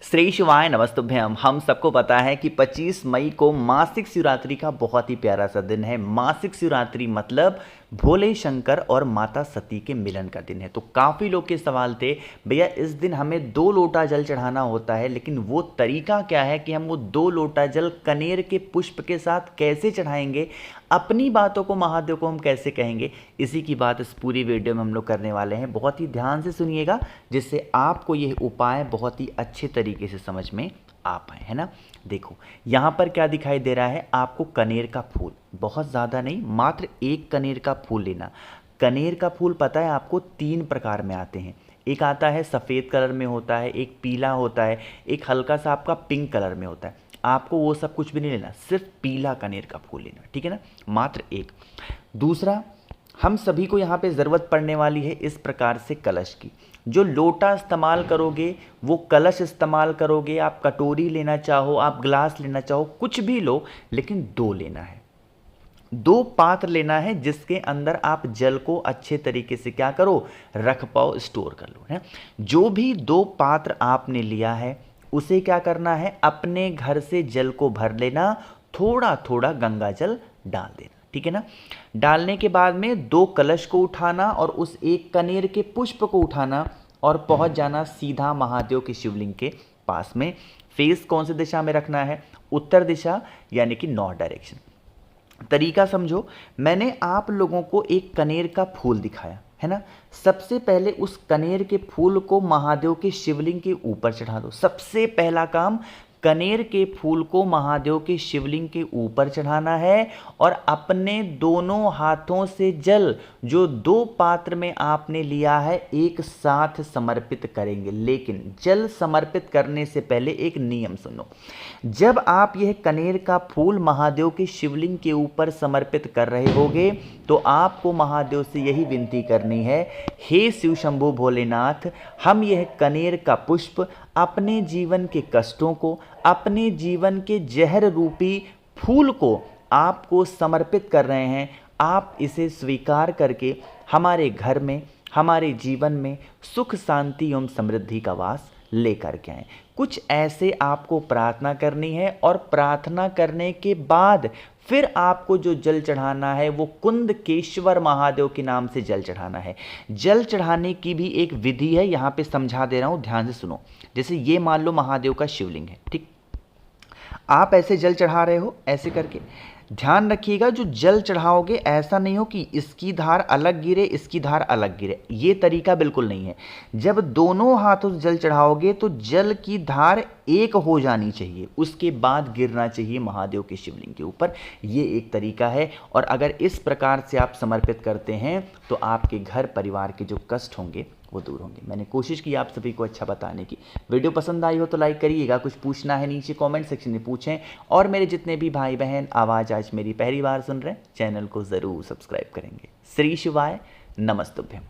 श्री शिवाय नमस्तुभ्यम। हम सबको पता है कि 25 मई को मासिक शिवरात्रि का बहुत ही प्यारा सा दिन है। मासिक शिवरात्रि मतलब भोले शंकर और माता सती के मिलन का दिन है। तो काफ़ी लोग के सवाल थे, भैया इस दिन हमें 2 लोटा जल चढ़ाना होता है, लेकिन वो तरीका क्या है कि हम वो 2 लोटा जल कनेर के पुष्प के साथ कैसे चढ़ाएंगे, अपनी बातों को महादेव को हम कैसे कहेंगे। इसी की बात इस पूरी वीडियो में हम लोग करने वाले हैं। बहुत ही ध्यान से सुनिएगा, जिससे आपको यह उपाय बहुत ही अच्छे तरीके से समझ में आ पाए, है ना। देखो यहाँ पर क्या दिखाई दे रहा है आपको, कनेर का फूल, बहुत ज़्यादा नहीं, मात्र 1 कनेर का फूल लेना। कनेर का फूल पता है आपको 3 प्रकार में आते हैं। एक आता है सफ़ेद कलर में होता है, एक पीला होता है, एक हल्का सा आपका पिंक कलर में होता है। आपको वो सब कुछ भी नहीं लेना, सिर्फ पीला कनेर का फूल लेना, ठीक है ना, मात्र 1। दूसरा, हम सभी को यहाँ पे ज़रूरत पड़ने वाली है इस प्रकार से कलश की। जो लोटा इस्तेमाल करोगे वो कलश इस्तेमाल करोगे, आप कटोरी लेना चाहो, आप ग्लास लेना चाहो, कुछ भी लो, लेकिन 2 लेना है। 2 पात्र लेना है जिसके अंदर आप जल को अच्छे तरीके से क्या करो, रख पाओ, स्टोर कर लो, है। जो भी 2 पात्र आपने लिया है उसे क्या करना है, अपने घर से जल को भर लेना, थोड़ा थोड़ा गंगा जल डाल देना, ठीक है ना। डालने के बाद में 2 कलश को उठाना और उस 1 कनेर के पुष्प को उठाना और पहुंच जाना सीधा महादेव के शिवलिंग के पास में। फेस कौन सी दिशा में रखना है, उत्तर दिशा, यानी कि नॉर्थ डायरेक्शन। तरीका समझो, मैंने आप लोगों को एक कनेर का फूल दिखाया है ना। सबसे पहले उस कनेर के फूल को महादेव के शिवलिंग के ऊपर चढ़ा दो। सबसे पहला काम, कनेर के फूल को महादेव के शिवलिंग के ऊपर चढ़ाना है और अपने दोनों हाथों से जल जो 2 पात्र में आपने लिया है एक साथ समर्पित करेंगे। लेकिन जल समर्पित करने से पहले एक नियम सुनो। जब आप यह कनेर का फूल महादेव के शिवलिंग के ऊपर समर्पित कर रहे होगे तो आपको महादेव से यही विनती करनी है, हे शिव शंभु भोलेनाथ, हम यह कनेर का पुष्प अपने जीवन के कष्टों को, अपने जीवन के जहर रूपी फूल को आपको समर्पित कर रहे हैं। आप इसे स्वीकार करके हमारे घर में, हमारे जीवन में सुख शांति एवं समृद्धि का वास लेकर के आएं। कुछ ऐसे आपको प्रार्थना करनी है और प्रार्थना करने के बाद फिर आपको जो जल चढ़ाना है वो कुंदकेश्वर महादेव के नाम से जल चढ़ाना है। जल चढ़ाने की भी एक विधि है, यहाँ पे समझा दे रहा हूँ, ध्यान से सुनो। जैसे ये मान लो महादेव का शिवलिंग है, ठीक, आप ऐसे जल चढ़ा रहे हो, ऐसे करके ध्यान रखिएगा, जो जल चढ़ाओगे ऐसा नहीं हो कि इसकी धार अलग गिरे, इसकी धार अलग गिरे, ये तरीका बिल्कुल नहीं है। जब दोनों हाथों से जल चढ़ाओगे तो जल की धार एक हो जानी चाहिए, उसके बाद गिरना चाहिए महादेव के शिवलिंग के ऊपर। ये एक तरीका है। और अगर इस प्रकार से आप समर्पित करते हैं तो आपके घर परिवार के जो कष्ट होंगे वो दूर होंगे। मैंने कोशिश की आप सभी को अच्छा बताने की। वीडियो पसंद आई हो तो लाइक करिएगा, कुछ पूछना है नीचे कमेंट सेक्शन में पूछें। और मेरे जितने भी भाई बहन आवाज़ आज मेरी पहली बार सुन रहे हैं, चैनल को ज़रूर सब्सक्राइब करेंगे। श्री शिवाय नमस्तुभ्यम।